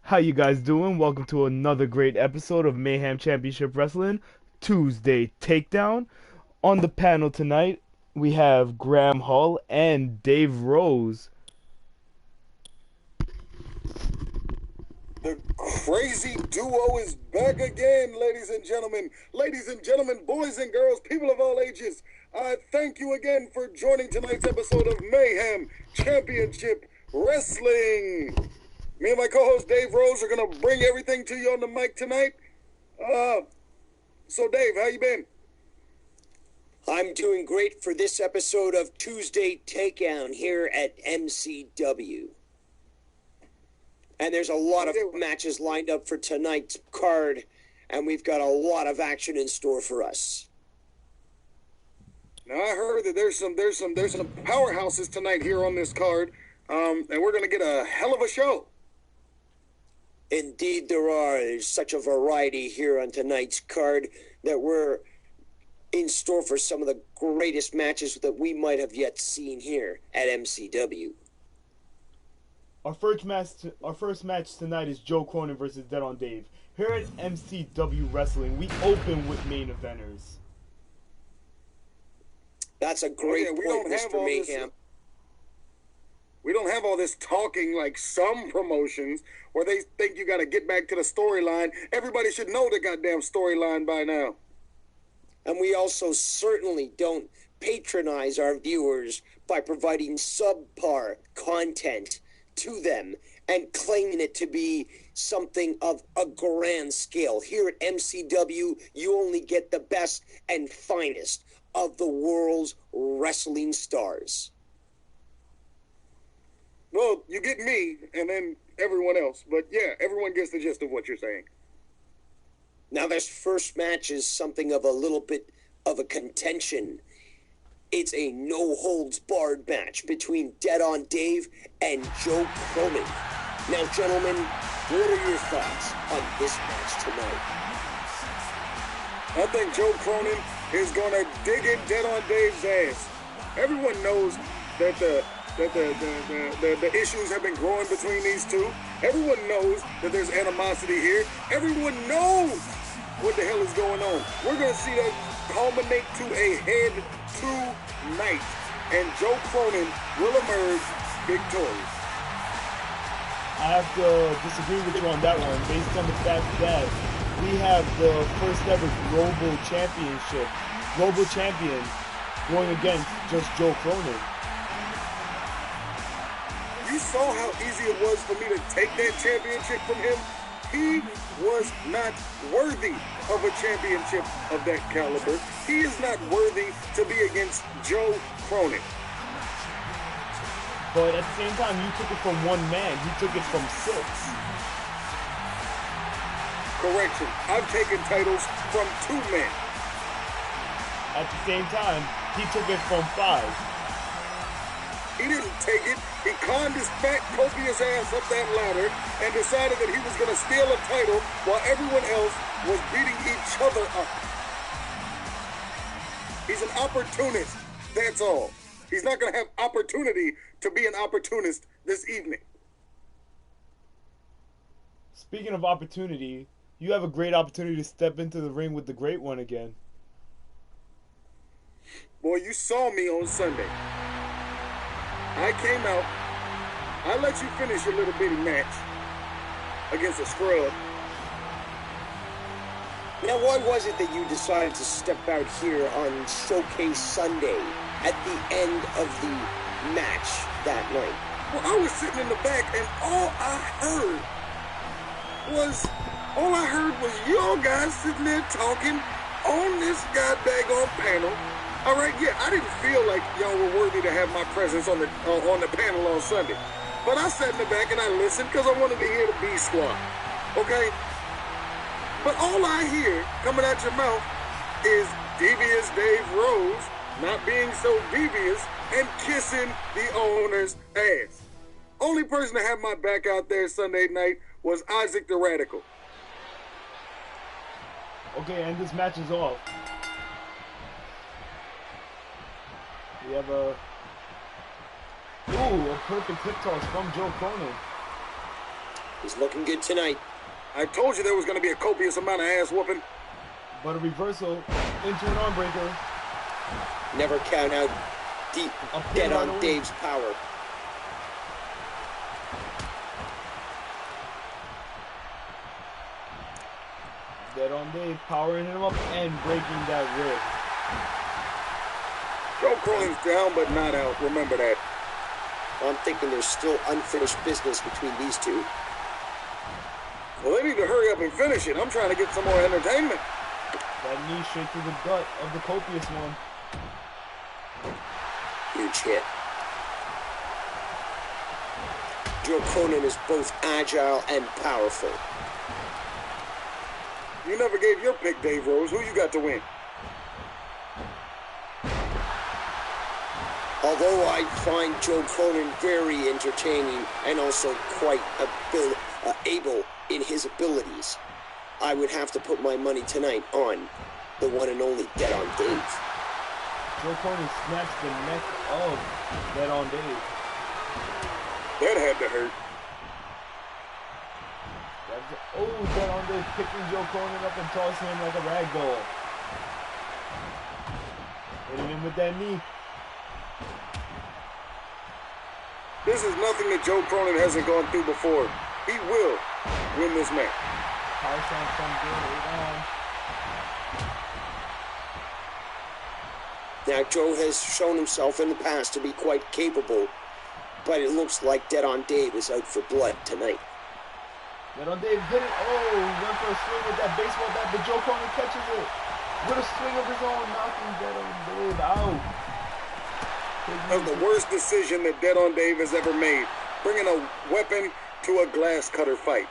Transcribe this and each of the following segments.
How you guys doing? Welcome to another great episode of Mayhem Championship Wrestling Tuesday Takedown. On the panel tonight, we have Graham Hull and Dave Rose. The crazy duo is back again, ladies and gentlemen. Ladies and gentlemen, boys and girls, people of all ages, I thank you again for joining tonight's episode of Mayhem Championship Wrestling. Me and my co-host Dave Rose are going to bring everything to you on the mic tonight. So Dave, how you been? I'm doing great for this episode of Tuesday Takedown here at MCW. And there's a lot of matches lined up for tonight's card, and we've got a lot of action in store for us. Now I heard that there's some powerhouses tonight here on this card, and we're going to get a hell of a show. Indeed there are. There's such a variety here on tonight's card that we're in store for some of the greatest matches that we might have yet seen here at MCW. Our first match tonight is Joe Cronin versus Dead on Dave. Here at MCW Wrestling, we open with main eventers. That's a great point, Mr. Mayhem. We don't have all this talking like some promotions where they think you got to get back to the storyline. Everybody should know the goddamn storyline by now. And we also certainly don't patronize our viewers by providing subpar content to them and claiming it to be something of a grand scale. Here at MCW, you only get the best and finest of the world's wrestling stars. Well, you get me and then everyone else. But yeah, everyone gets the gist of what you're saying. Now, this first match is something of a little bit of a contention. It's a no-holds-barred match between Dead on Dave and Joe Cronin. Now, gentlemen, what are your thoughts on this match tonight? I think Joe Cronin is going to dig in Dead on Dave's ass. Everyone knows that the issues have been growing between these two. Everyone knows that there's animosity here. Everyone knows what the hell is going on. We're going to see that culminate to a head tonight, and Joe Cronin will emerge victorious. I have to disagree with you on that one, based on the fact that we have the first ever global champion going against just Joe Cronin. You saw how easy it was for me to take that championship from him. He was not worthy of a championship of that caliber. He is not worthy to be against Joe Cronin. But at the same time, you took it from one man. He took it from 6. Correction. I've taken titles from 2 men. At the same time, he took it from 5. He didn't take it. He climbed his fat, copious ass up that ladder and decided that he was going to steal a title while everyone else was beating each other up. He's an opportunist. That's all. He's not going to have opportunity to be an opportunist this evening. Speaking of opportunity, you have a great opportunity to step into the ring with the Great One again. Boy, you saw me on Sunday. I came out. I let you finish your little bitty match against a scrub. Now, why was it that you decided to step out here on Showcase Sunday at the end of the match that night? Well, I was sitting in the back, and all I heard was y'all guys sitting there talking on this goddamn panel. All right, yeah, I didn't feel like y'all were worthy to have my presence on the panel on Sunday. But I sat in the back and I listened because I wanted to hear the B Squad, okay? But all I hear coming out your mouth is devious Dave Rose not being so devious and kissing the owner's ass. Only person to have my back out there Sunday night was Isaac the Radical. Okay, and this match is off. We have a perfect hip toss from Joe Cronin. He's looking good tonight. I told you there was going to be a copious amount of ass whooping. But a reversal into an arm breaker. Never count out Dead on Dave's power. Dead on Dave, powering him up and breaking that rib. Joe Cronin's down but not out. Remember that. I'm thinking there's still unfinished business between these two. Well, they need to hurry up and finish it. I'm trying to get some more entertainment. That knee straight through the gut of the copious one. Huge hit. Joe Cronin is both agile and powerful. You never gave your pick, Dave Rose. Who you got to win? Although I find Joe Cronin very entertaining and also quite able in his abilities, I would have to put my money tonight on the one and only Dead on Dave. Joe Cronin snatched the neck of Dead on Dave. That had to hurt. Oh, Dead on Dave picking Joe Cronin up and tossing him like a rag doll. Hitting him with that knee. This is nothing that Joe Cronin hasn't gone through before. He will win this match. Power slam comes in, Now, Joe has shown himself in the past to be quite capable, but it looks like Dead on Dave is out for blood tonight. Dead on Dave hit it. Oh, went for a swing with that baseball bat, but Joe Cronin catches it with a swing of his own, knocking Dead on Dave out. That was the worst decision that Dead on Dave has ever made. Bringing a weapon to a glass cutter fight.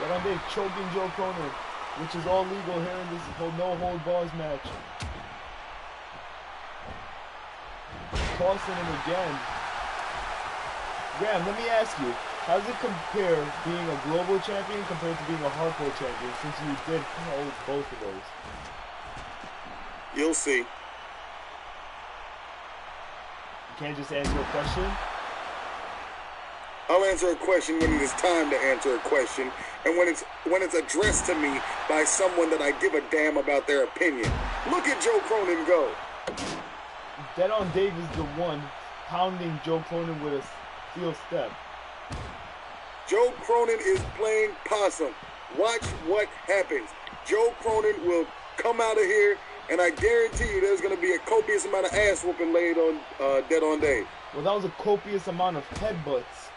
Dead on Dave choking Joe Cronin, which is all legal here in this no-hold-bars match. Tossing him again. Graham, let me ask you, how does it compare being a global champion compared to being a hardcore champion, since you did hold both of those? You'll see. You can't just answer a question? I'll answer a question when it is time to answer a question, and when it's addressed to me by someone that I give a damn about their opinion. Look at Joe Cronin go. Dead on Dave is the one pounding Joe Cronin with a steel step. Joe Cronin is playing possum. Watch what happens. Joe Cronin will come out of here, and I guarantee you there's going to be a copious amount of ass whooping laid on Dead on Dave. Well, that was a copious amount of headbutts,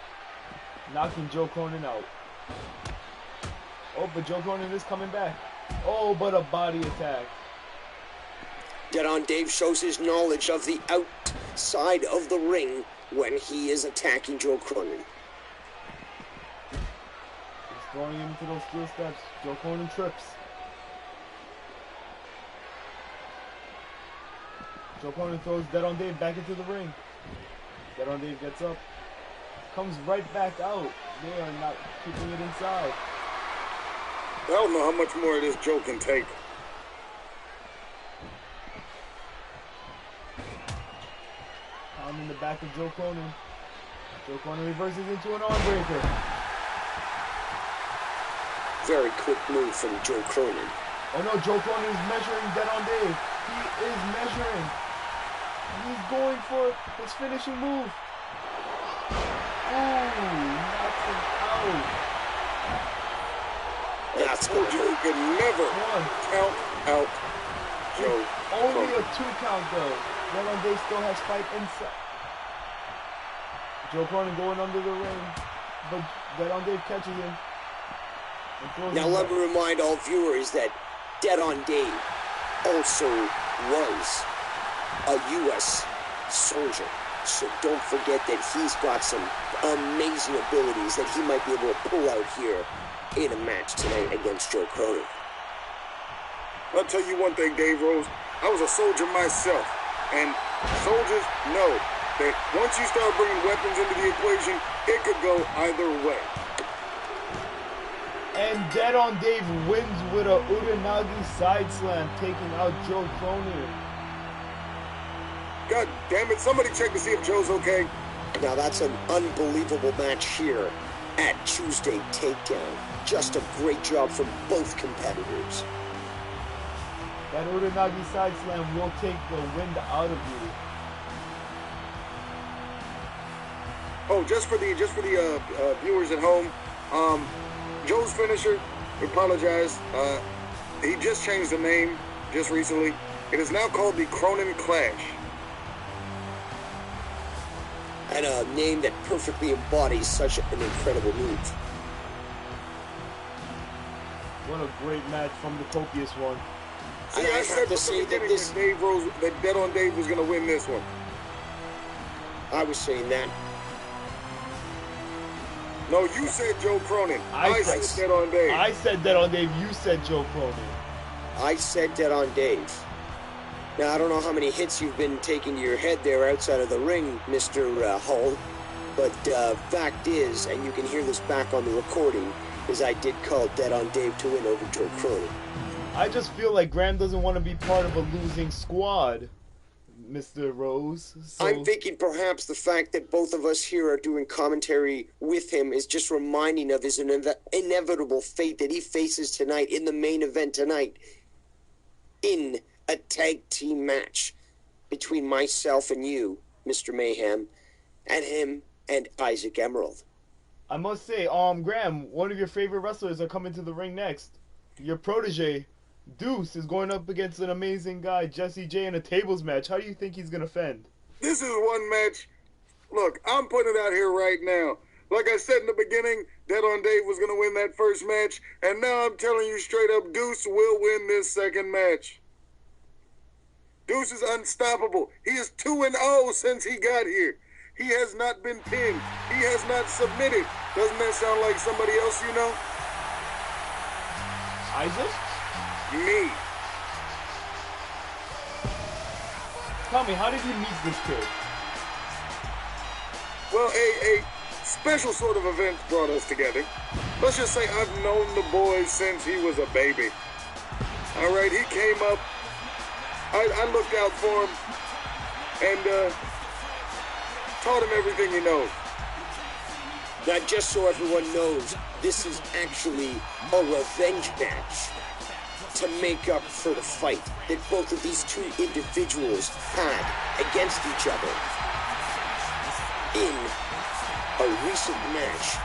knocking Joe Cronin out. Oh, but Joe Cronin is coming back. Oh, but a body attack. Dead on Dave shows his knowledge of the outside of the ring when he is attacking Joe Cronin. He's throwing him into those steel steps. Joe Cronin trips. Joe Cronin throws Dead on Dave back into the ring. Dead on Dave gets up. Comes right back out. They are not keeping it inside. I don't know how much more of this Joe can take. In the back of Joe Cronin. Joe Cronin reverses into an arm breaker. Very quick move from Joe Cronin. Oh no, Joe Cronin is measuring Dead on Dave. He is measuring. He's going for his finishing move. Ooh, knocks him out. That's good. You could never count out Joe Only Cronin. a 2 count though. Dead on Dave still has fight inside. Joe Cronin going under the ring, but Dead on Dave catches him. Now let me remind all viewers that Dead on Dave also was a U.S. soldier. So don't forget that he's got some amazing abilities that he might be able to pull out here in a match tonight against Joe Cronin. I'll tell you one thing, Dave Rose. I was a soldier myself. And soldiers know that once you start bringing weapons into the equation, it could go either way. And Dead on Dave wins with a Uranagi side slam, taking out Joe Cronin. God damn it. Somebody check to see if Joe's okay. Now that's an unbelievable match here at Tuesday Takedown. Just a great job from both competitors. That Uranagi side slam will take the wind out of you. Oh, just for the viewers at home, Joe's finisher, we apologize. He just changed the name just recently. It is now called the CRONIN'S Clash. And a name that perfectly embodies such an incredible move. What a great match from the copious one. See, I said from the beginning that Dave Rose, that Dead on Dave was going to win this one. I was saying that. No, you said Joe Cronin. I said Dead on Dave. I said Dead on Dave. You said Joe Cronin. I said Dead on Dave. Now, I don't know how many hits you've been taking to your head there outside of the ring, Mr. Hull, but fact is, and you can hear this back on the recording, is I did call Dead on Dave to win over Joe Cronin. I just feel like Graham doesn't want to be part of a losing squad, Mr. Rose. So... I'm thinking perhaps the fact that both of us here are doing commentary with him is just reminding of his inevitable fate that he faces tonight in the main event tonight in a tag team match between myself and you, Mr. Mayhem, and him and Isaac Emerald. I must say, Graham, one of your favorite wrestlers are coming to the ring next. Your protege, Deuce, is going up against an amazing guy, Jesse J, in a tables match. How do you think he's going to fend? This is one match. Look, I'm putting it out here right now. Like I said in the beginning, Dead on Dave was going to win that first match, and now I'm telling you straight up, Deuce will win this second match. Deuce is unstoppable. He is 2-0 since he got here. He has not been pinned. He has not submitted. Doesn't that sound like somebody else you know? Isaac? Me. Tell me, how did you meet this kid? Well, a special sort of event brought us together. Let's just say I've known the boy since he was a baby. All right, he came up. I looked out for him and taught him everything he knows. Now, just so everyone knows, this is actually a revenge match to make up for the fight that both of these two individuals had against each other in a recent match,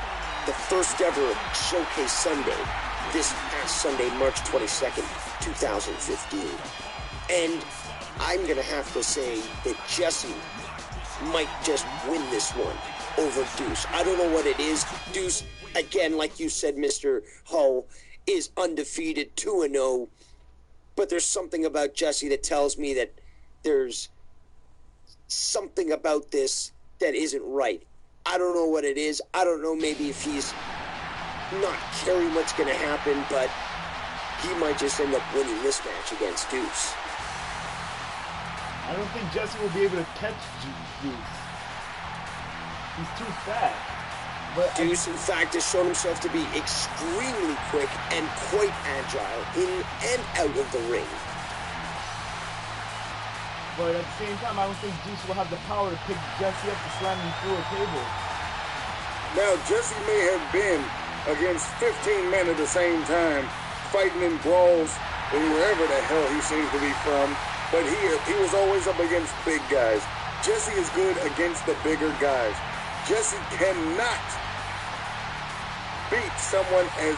the first ever Showcase Sunday, this past Sunday, March 22nd, 2015. And I'm going to have to say that Jesse might just win this one over Deuce. I don't know what it is. Deuce, again, like you said, Mr. Hull, is undefeated, 2-0. But there's something about Jesse that tells me that there's something about this that isn't right. I don't know what it is. I don't know maybe if he's not caring what's going to happen, but he might just end up winning this match against Deuce. I don't think Jesse will be able to catch Deuce. He's too fast. But Deuce, in fact, has shown himself to be extremely quick and quite agile in and out of the ring. But at the same time, I don't think Deuce will have the power to pick Jesse up to slam him through a table. Now, Jesse may have been against 15 men at the same time, fighting in brawls in wherever the hell he seems to be from. But he was always up against big guys. Jesse is good against the bigger guys. Jesse cannot beat someone as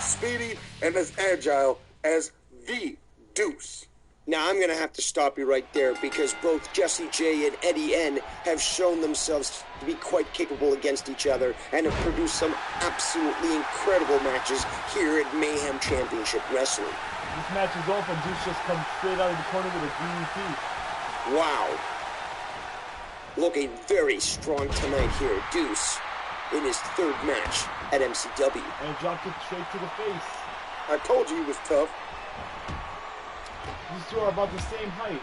speedy and as agile as the Deuce. Now, I'm going to have to stop you right there because both Jesse J and Eddie N have shown themselves to be quite capable against each other and have produced some absolutely incredible matches here at Mayhem Championship Wrestling. This match is off and Deuce just comes straight out of the corner with a DDT. Wow. Looking very strong tonight here, Deuce, in his third match at MCW. And dropped it straight to the face. I told you he was tough. These two are about the same height.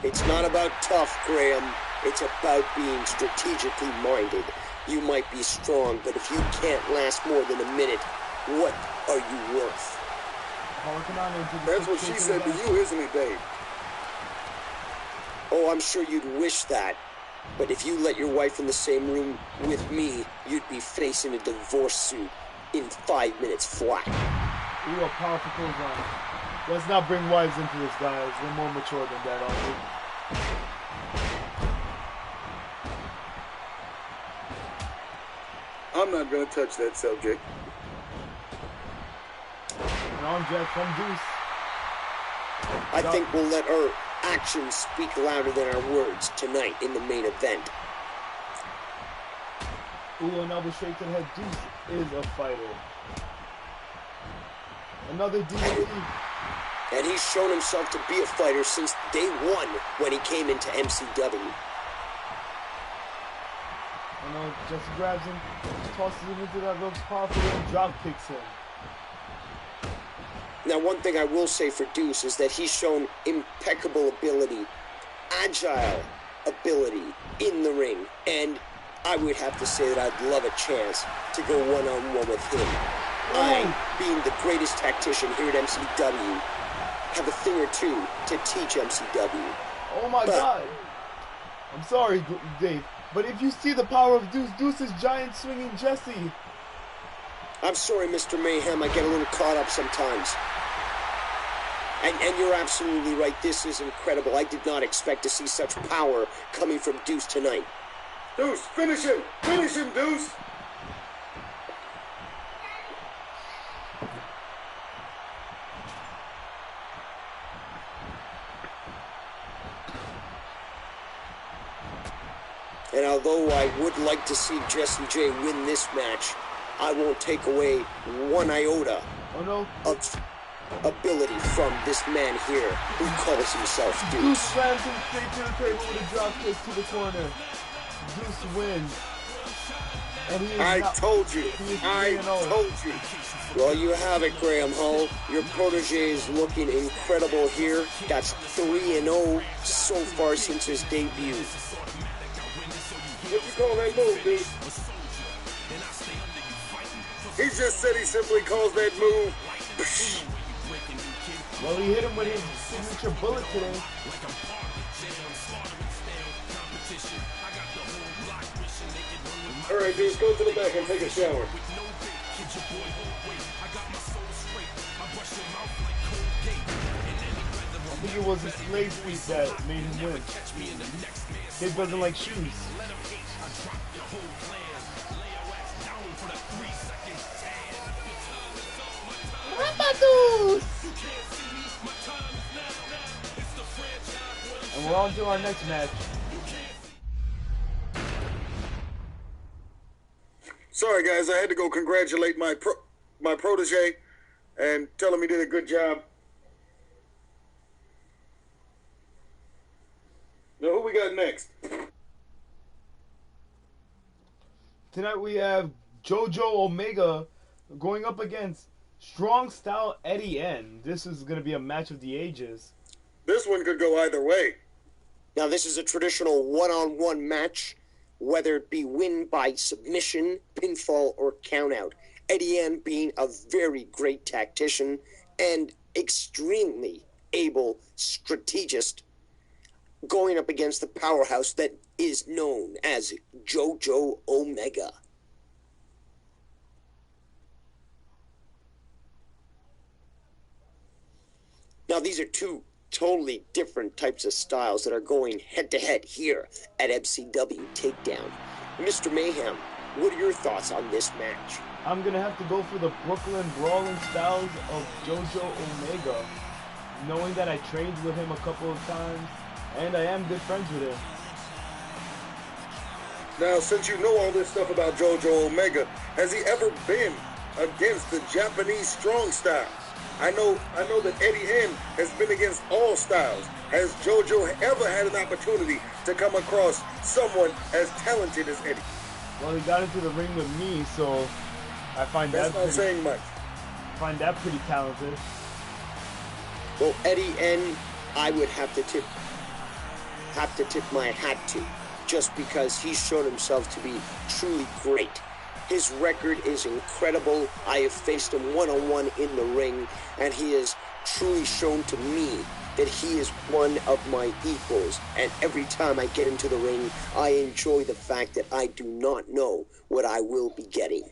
It's not about tough, Graham. It's about being strategically minded. You might be strong, but if you can't last more than a minute, what are you worth? That's what she said to you, isn't it, Dave? Oh, I'm sure you'd wish that. But if you let your wife in the same room with me, you'd be facing a divorce suit in 5 minutes flat. Ooh, a powerful clothesline. Let's not bring wives into this, guys. We're more mature than that, aren't we? I'm not going to touch that subject. An arm jack from Deuce. I think we'll let our actions speak louder than our words tonight in the main event. Ooh, an elbow straight to the head. Deuce is a fighter. Another DVD. And he's shown himself to be a fighter since day one when he came into MCW. I know, Jesse grabs him, tosses him into that ropes powerfully, and drop kicks him. Now, one thing I will say for Deuce is that he's shown impeccable ability, agile ability in the ring, and I would have to say that I'd love a chance to go one-on-one with him. I, being the greatest tactician here at MCW, have a thing or two to teach MCW. Oh my God! I'm sorry, Dave, but if you see the power of Deuce, Deuce is giant swinging Jesse. I'm sorry, Mr. Mayhem, I get a little caught up sometimes. And you're absolutely right, this is incredible. I did not expect to see such power coming from Deuce tonight. Deuce, finish him! Finish him, Deuce! And although I would like to see Jesse J win this match, I won't take away one iota of ability from this man here who calls himself Deuce. Deuce slams him straight to the table with a drop kick to the corner. Deuce wins. And he is I told you. Well, you have it, Graham Hull. Your protege is looking incredible here. That's 3-0 so far since his debut. What you call that move, dude? He just said he simply calls that move. Well, he hit him with his signature bullet today. All right, dudes, go to the back and take a shower. I think it was his slave feet that made him win. Kid doesn't like shoes. And we're on to our next match. Sorry, guys, I had to go congratulate my protege and tell him he did a good job. Now, who we got next? Tonight we have JoJo Omega going up against Strong Style Eddie N. This is going to be a match of the ages. This one could go either way. Now, this is a traditional one-on-one match, whether it be win by submission, pinfall, or countout. Eddie N being a very great tactician and extremely able strategist, going up against the powerhouse that is known as JoJo Omega. Now, these are two totally different types of styles that are going head-to-head here at MCW Takedown. Mr. Mayhem, what are your thoughts on this match? I'm going to have to go for the Brooklyn Brawling styles of JoJo Omega, knowing that I trained with him a couple of times, and I am good friends with him. Now, since you know all this stuff about JoJo Omega, has he ever been against the Japanese strong style? I know that Eddie N has been against all styles. Has JoJo ever had an opportunity to come across someone as talented as Eddie? Well, he got into the ring with me, so I find That's not saying much. Find that pretty talented. Well, Eddie N, I would have to tip my hat to, just because he's shown himself to be truly great. His record is incredible. I have faced him one-on-one in the ring, and he has truly shown to me that he is one of my equals, and every time I get into the ring, I enjoy the fact that I do not know what I will be getting.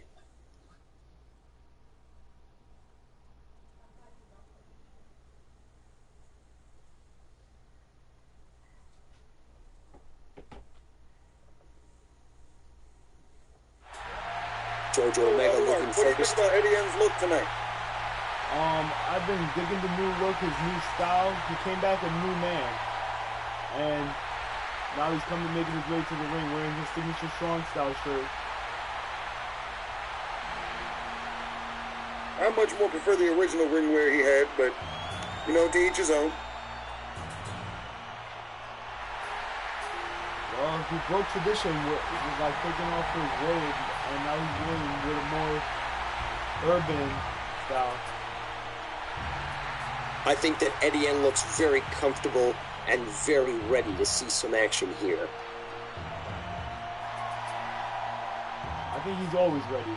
Jojo Omega looking focused. What do you think about Eddie N's look tonight? I've been digging the new look, his new style. He came back a new man, and now he's coming making his way to the ring wearing his signature strong style shirt. I much more prefer the original ring wear he had, but you know, to each his own. Well, he broke tradition with like taking off his robe, and now he's going with a more urban style. I think that Eddie N looks very comfortable and very ready to see some action here. I think he's always ready.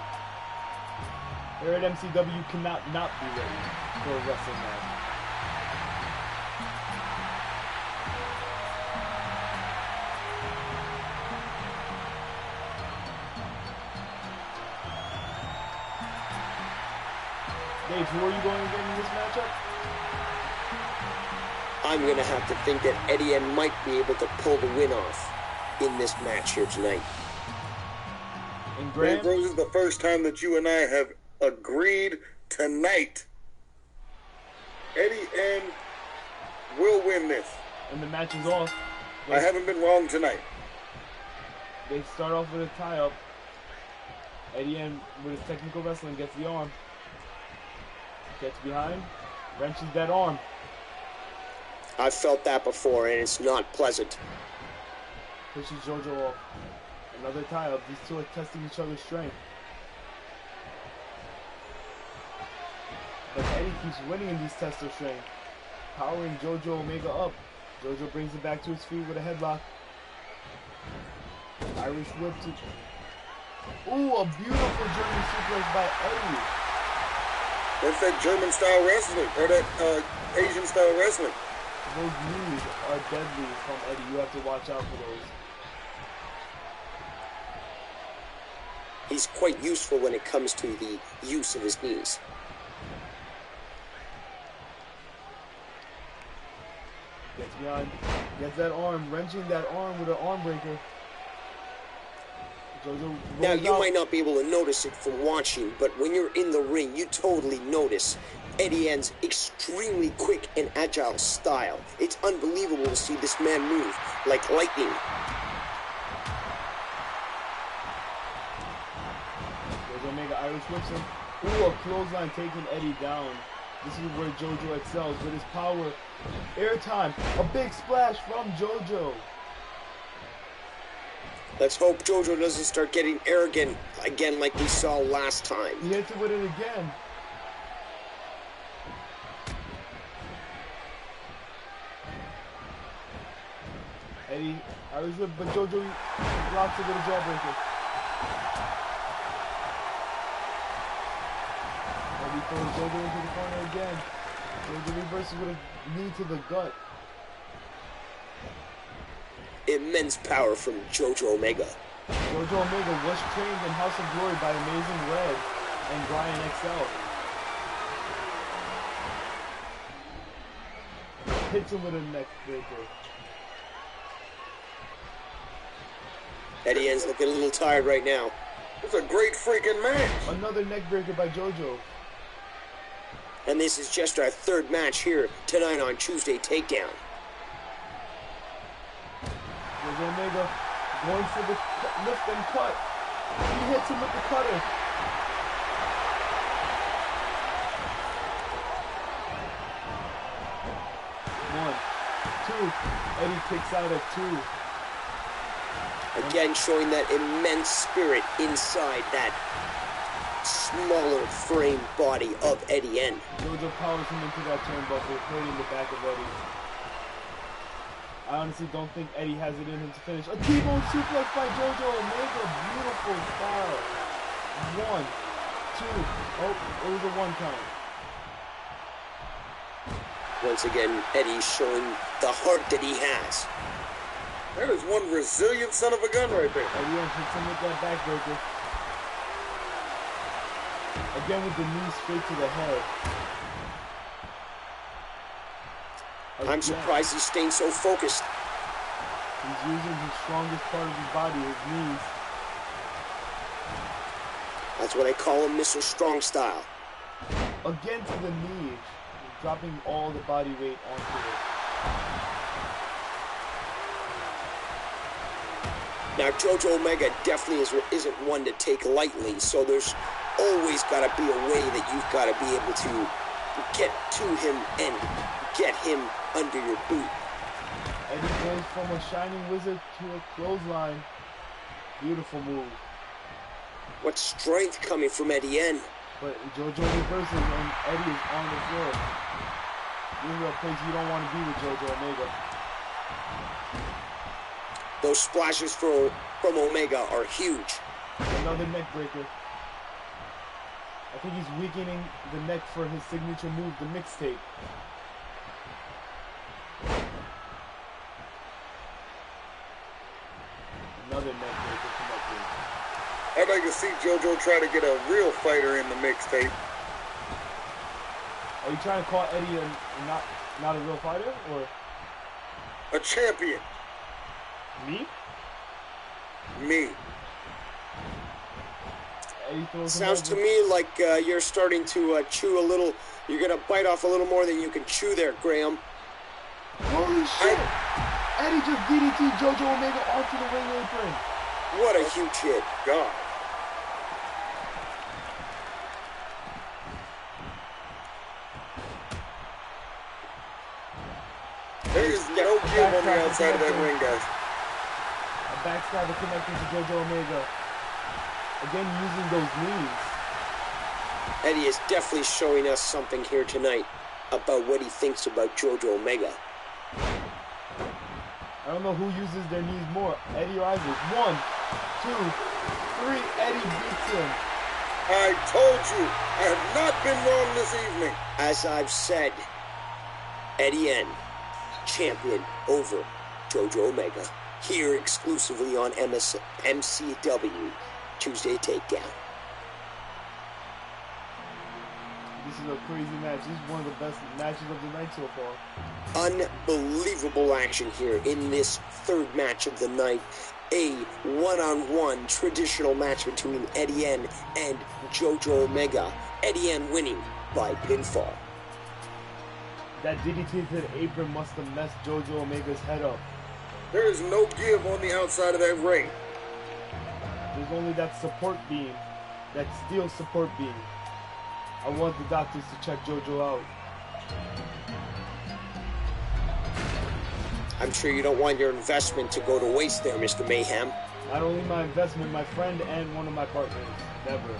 Here at MCW, you cannot not be ready for a wrestling match. Dave, who are you going to get in this matchup? I'm going to have to think that Eddie N might be able to pull the win off in this match here tonight. And Graham? Dave Rose, is the first time that you and I have agreed tonight. Eddie N will win this. And the match is off. I haven't been wrong tonight. They start off with a tie-up. Eddie N, with his technical wrestling, gets the arm. Gets behind, wrenches that arm. I've felt that before, and it's not pleasant. Pushes Jojo off. Another tie-up. These two are testing each other's strength. But Eddie keeps winning in these tests of strength. Powering Jojo Omega up. Jojo brings it back to his feet with a headlock. Irish whip to... Ooh, a beautiful German suplex by Eddie. That's that German style wrestling, or that Asian style wrestling. Those knees are deadly from Eddie. You have to watch out for those. He's quite useful when it comes to the use of his knees. Gets behind, gets that arm, wrenching that arm with an arm breaker. Now, you might not be able to notice it from watching, but when you're in the ring, you totally notice Eddie N's extremely quick and agile style. It's unbelievable to see this man move like lightning. Jojo Omega Irish whips him. Ooh, a clothesline taking Eddie down. This is where Jojo excels with his power. Airtime, a big splash from Jojo. Let's hope Jojo doesn't start getting arrogant again like we saw last time. He hits it with it again. Eddie, Irish whip, but Jojo blocks it with a jawbreaker. Eddie throws Jojo into the corner again. Jojo reverses with a knee to the gut. Immense power from Jojo Omega. Jojo Omega was trained in House of Glory by Amazing Red and Brian XL. Hits him with a neck breaker. Eddie N's looking a little tired right now. It's a great freaking match. Another neck breaker by Jojo. And this is just our third match here tonight on Tuesday Takedown. Jojo Omega going for the lift and cut. He hits him with the cutter. One, two. Eddie kicks out at two. Again, showing that immense spirit inside that smaller frame body of Eddie N. Jojo powers him into that turnbuckle, hurting the back of Eddie. I honestly don't think Eddie has it in him to finish. A T-bone suplex by Jojo Omega. Beautiful style. One, two. Oh, it was a one count. Once again, Eddie showing the heart that he has. That is one resilient son of a gun right there. Eddie hits him with that backbreaker. Again with the knee straight to the head. I'm surprised he's staying so focused. He's using his strongest part of his body, his knees. That's what I call him, Mr. Strong Style. Again to the knee, dropping all the body weight onto it. Now, Jojo Omega definitely isn't one to take lightly, so there's always got to be a way that you've got to be able to get to him and get him under your boot. Eddie goes from a shining wizard to a clothesline. Beautiful move. What strength coming from Eddie N. But Jojo reverses and Eddie is on the floor. This is a place you don't want to be with Jojo Omega. Those splashes from Omega are huge. Another neck breaker. I think he's weakening the neck for his signature move, the mixtape. Another neck breaker connected. I'd like to see JoJo try to get a real fighter in the mixtape. Are you trying to call Eddie not a real fighter, or A champion. me? Me. Eddie throws him Sounds to over. me like you're starting to chew a little. You're going to bite off a little more than you can chew there, Graham. Holy shit! Eddie just DDT'd Jojo Omega onto the ring apron. What a huge hit. God. There is no give on the outside of that ring, guys. A backstabber connecting to Jojo Omega. Again, using those knees. Eddie is definitely showing us something here tonight about what he thinks about Jojo Omega. I don't know who uses their knees more, Eddie or Isaac. 1, 2, 3. Eddie beats him. I told you, I have not been wrong this evening. As I've said, Eddie N, champion over Jojo Omega, here exclusively on MCW Tuesday Takedown. This is a crazy match. This is one of the best matches of the night so far. Unbelievable action here in this third match of the night. A one-on-one traditional match between Eddie N and Jojo Omega. Eddie N winning by pinfall. That DDT to the apron must have messed Jojo Omega's head up. There is no give on the outside of that ring. There's only that support beam, that steel support beam. I want the doctors to check Jojo out. I'm sure you don't want your investment to go to waste there, Mr. Mayhem. Not only my investment, my friend and one of my partners. Never.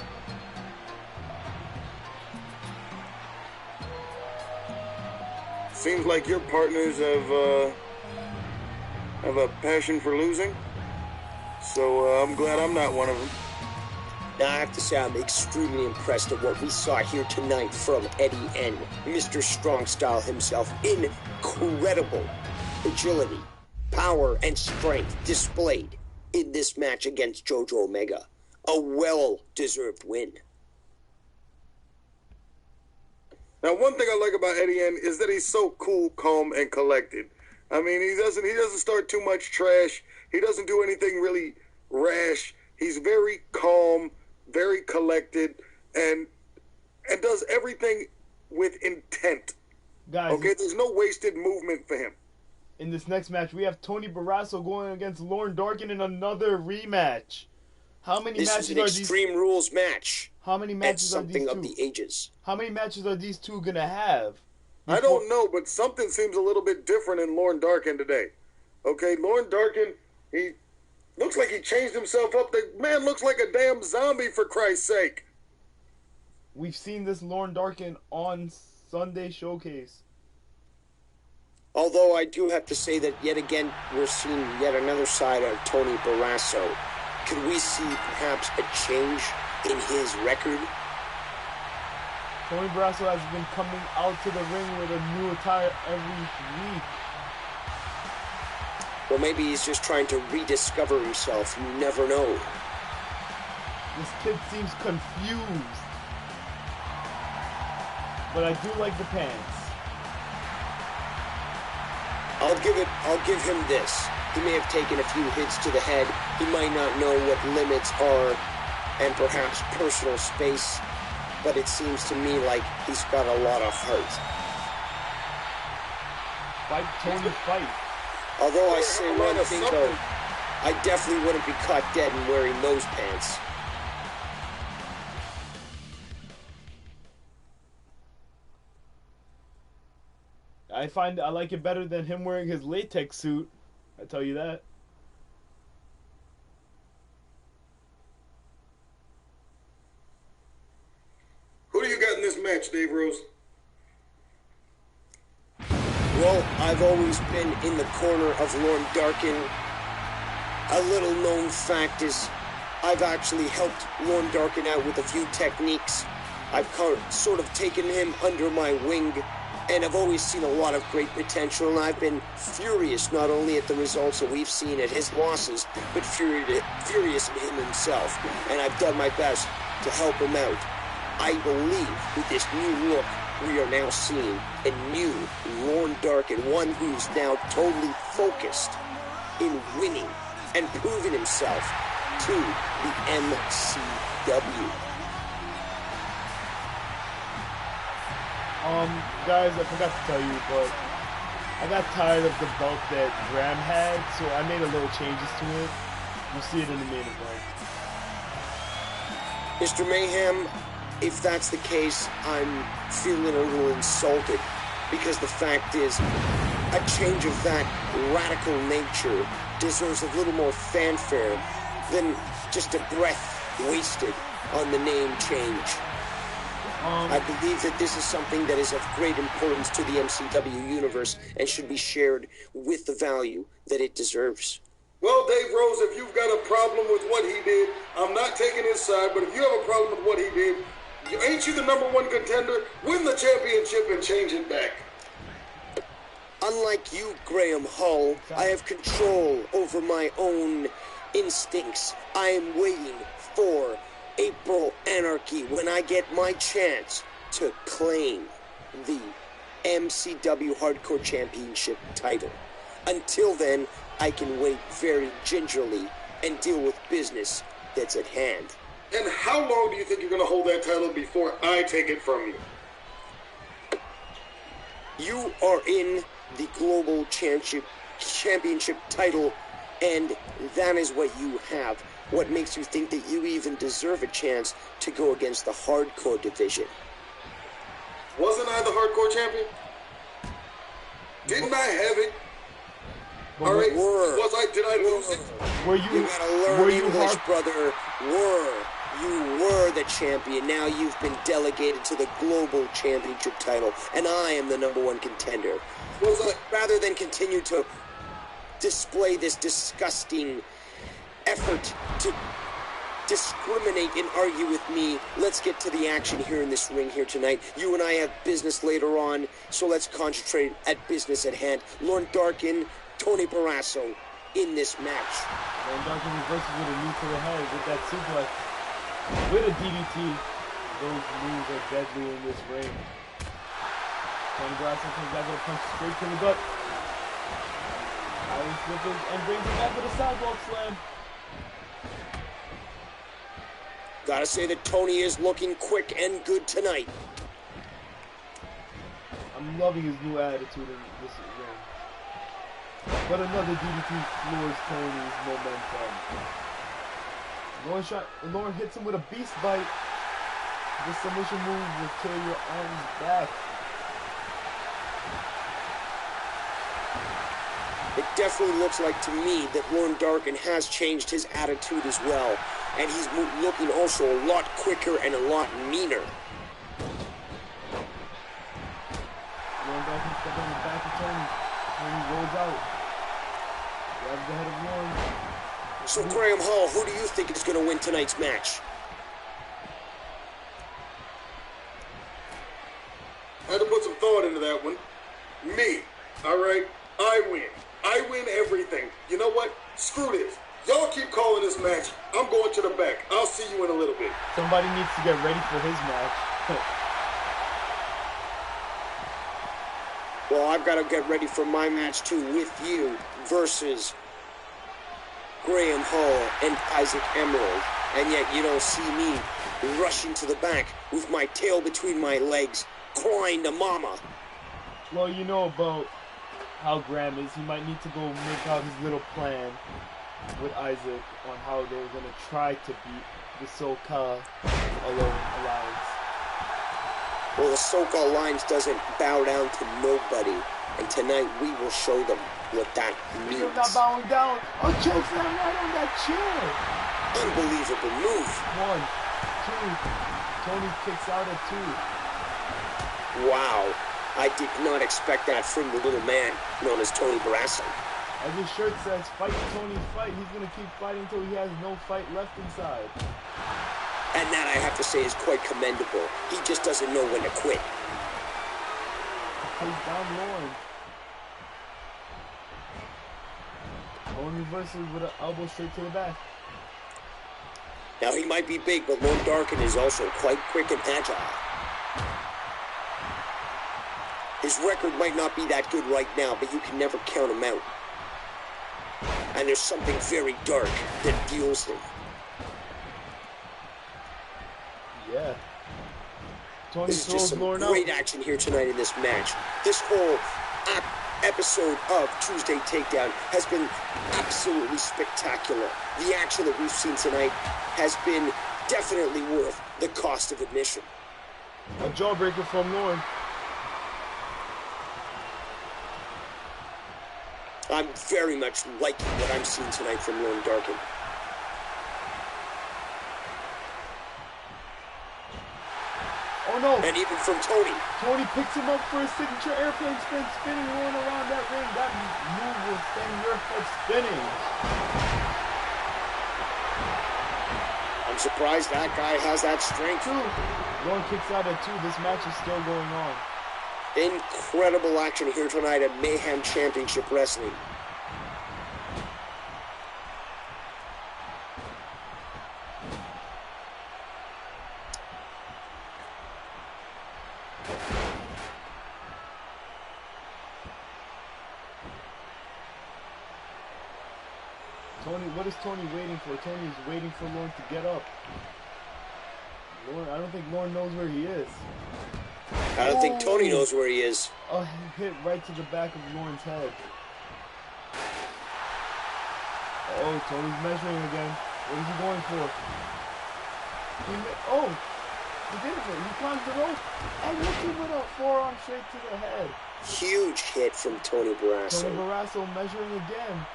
Seems like your partners have a passion for losing. So I'm glad I'm not one of them. Now, I have to say I'm extremely impressed at what we saw here tonight from Eddie N. Mr. Strong Style himself. Incredible agility, power, and strength displayed in this match against Jojo Omega. A well-deserved win. Now, one thing I like about Eddie N is that he's so cool, calm, and collected. I mean, he doesn't start too much trash. He doesn't do anything really rash. He's very calm, very collected, and does everything with intent. Guys, Okay, there's no wasted movement for him. in this next match, we have Tony Barrasso going against Lauren Darkin in another rematch. How many This matches is an are these? Extreme Rules match. How many And matches are these something two? of the ages. How many matches are these two gonna have? I don't know, but something seems a little bit different in Lauren Darkin today. Okay, Lauren Darkin, he looks like he changed himself up. The man looks like a damn zombie, for Christ's sake. We've seen this Lauren Darkin on Sunday Showcase. Although I do have to say that yet again, we're seeing yet another side of Tony Barrasso. Could we see perhaps a change in his record? Tony Barrasso has been coming out to the ring with a new attire every week. Well, maybe he's just trying to rediscover himself. You never know. This kid seems confused. But I do like the pants. I'll give him this. He may have taken a few hits to the head. He might not know what limits are and perhaps personal space, but it seems to me like he's got a lot of heart. Fight, Tony, fight. Although I say one thing though, I definitely wouldn't be caught dead in wearing those pants. I like it better than him wearing his latex suit. I tell you that. Who do you got in this match, Dave Rose? Well, I've always been in the corner of Lorne Darkin. A little known fact is I've actually helped Lorne Darkin out with a few techniques. I've sort of taken him under my wing, and I've always seen a lot of great potential, and I've been furious not only at the results that we've seen at his losses, but furious at him himself, and I've done my best to help him out. I believe with this new look, we are now seeing a new Lorne Darkin, one who's now totally focused in winning and proving himself to the MCW. Guys, I forgot to tell you, but I got tired of the belt that Graham had, so I made a little changes to it. You'll see it in the main event. Mr. Mayhem, if that's the case, I'm feeling a little insulted, because the fact is, a change of that radical nature deserves a little more fanfare than just a breath wasted on the name change. I believe that this is something that is of great importance to the MCW universe and should be shared with the value that it deserves. Well, Dave Rose, if you've got a problem with what he did, I'm not taking his side, but if you have a problem with what he did, ain't you the #1 contender? Win the championship and change it back. Unlike you, Graham Hull, I have control over my own instincts. I am waiting for April Anarchy when I get my chance to claim the MCW Hardcore Championship title. Until then, I can wait very gingerly and deal with business that's at hand. And how long do you think you're going to hold that title before I take it from you? You are in the Global Championship title, and that is what you have. What makes you think that you even deserve a chance to go against the Hardcore division? Wasn't I the Hardcore champion? Didn't I have it? All right. Did I lose it? You gotta learn English, brother. You were the champion. Now you've been delegated to the Global Championship title, and I am the #1 contender. Rather than continue to display this disgusting effort to discriminate and argue with me, let's get to the action here in this ring here tonight. You and I have business later on, so let's concentrate at business at hand. Lorne Darkin, Tony Barrasso in this match. Lorne Darkin reverses with a knee to the head with that suplex. With a DDT. Those moves are deadly in this ring. Tony Barrasso comes back with a punch straight to the gut. Irish whipping and brings him back with a sidewalk slam. Gotta say that Tony is looking quick and good tonight. I'm loving his new attitude in this ring. But another DDT floors Tony's momentum. Lorne hits him with a beast bite. This submission move will kill your arms back. It definitely looks like to me that Lorne Darkin has changed his attitude as well. And he's looking also a lot quicker and a lot meaner. Lorne Darkin stepping on the back of Tony. Tony rolls out. Grabs the head of Lorne. So Graham Hall, who do you think is going to win tonight's match? thought into that one. Me. All right? I win. I win everything. You know what? Screw this. Y'all keep calling this match. I'm going to the back. I'll see you in a little bit. Somebody needs to get ready for his match. Well, I've got to get ready for my match too with you versus Graham Hall and Isaac Emerald. And yet you don't see me rushing to the back with my tail between my legs, crying to mama. Well, you know about how Graham is. He might need to go make out his little plan with Isaac on how they're going to try to beat the SoCal Alliance. Well, the SoCal Alliance doesn't bow down to nobody. And tonight we will show them what that means. You're not bowing down. Oh, chokes him right on that chair. Unbelievable move. 1, 2. Tony kicks out at 2. Wow. I did not expect that from the little man known as Tony Barrasso. As his shirt says, fight Tony, fight. He's going to keep fighting until he has no fight left inside. And that, I have to say, is quite commendable. He just doesn't know when to quit. Takes down Lauren. Lauren reverses with an elbow straight to the back. Now, he might be big, but Lord Darkin is also quite quick and agile. His record might not be that good right now, but you can never count him out. And there's something very dark that fuels him. Yeah. Tony This is just some Lauren great out. action here tonight in this match. This whole episode of Tuesday Takedown has been absolutely spectacular. The action that we've seen tonight has been definitely worth the cost of admission. A jawbreaker from Lauren. I'm very much liking what I'm seeing tonight from Lorne Darkin. Oh no! And even from Tony. Tony picks him up for a signature airplane spin, spinning Lauren around that ring. That move will send your head spinning. I'm surprised that guy has that strength. 2. Lauren kicks out at 2. This match is still going on. Incredible action here tonight at Mayhem Championship Wrestling. Tony, what is Tony waiting for? Tony is waiting for Lauren to get up. Lauren, I don't think Lauren knows where he is. I don't think Tony knows where he is. A hit right to the back of Lauren's head. Oh, Tony's measuring again. What is he going for? He did it. He climbs the rope and hits him with a forearm straight to the head. Huge hit from Tony Barrasso. Tony Barrasso measuring again.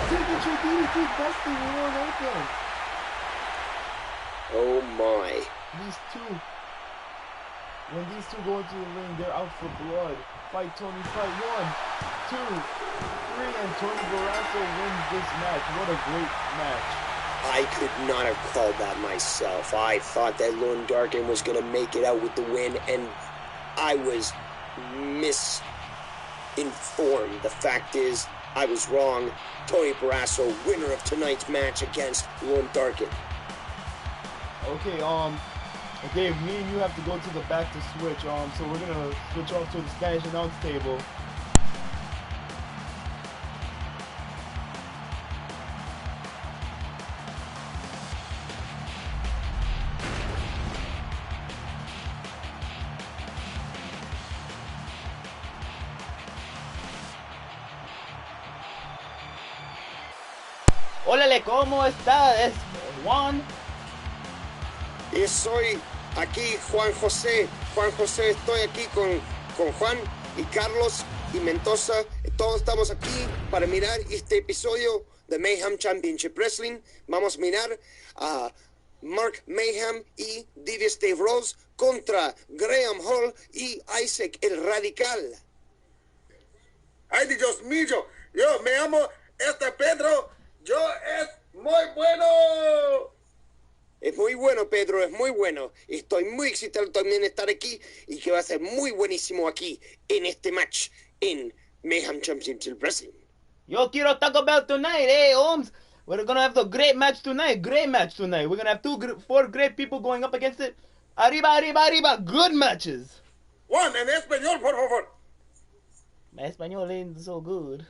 Signature DDT busting Lauren open. Oh my. These two, when these two go into the ring, they're out for blood. Fight Tony, fight. 1, 2, 3, and Tony Barrasso wins this match. What a great match. I could not have called that myself. I thought that Lorne Darkin was going to make it out with the win, and I was misinformed. The fact is, I was wrong. Tony Barrasso, winner of tonight's match against Lorne Darkin. Okay, Dave, me and you have to go to the back to switch. So we're gonna switch off to the Spanish announce table. Órale, ¿cómo está? Es Juan. Y soy aquí Juan José. Juan José, estoy aquí con Juan y Carlos y Mendoza. Todos estamos aquí para mirar este episodio de Mayhem Championship Wrestling. Vamos a mirar a Mark Mayhem y DEVIOUS Dave Rose contra Graham Hall y Isaac el Radical. Ay, Dios mío. Yo me amo Pedro. Yo es muy bueno. Es muy bueno, Pedro, es muy bueno. Estoy muy excitado también de estar aquí y que va a ser muy buenísimo aquí en este match en Mayhem Championship Wrestling. Yo quiero Taco Bell tonight, Holmes. We're gonna have a great match tonight. Great match tonight. We're gonna have four great people going up against it. Arriba, arriba, arriba. Good matches. Juan, en español, por favor. My español ain't so good.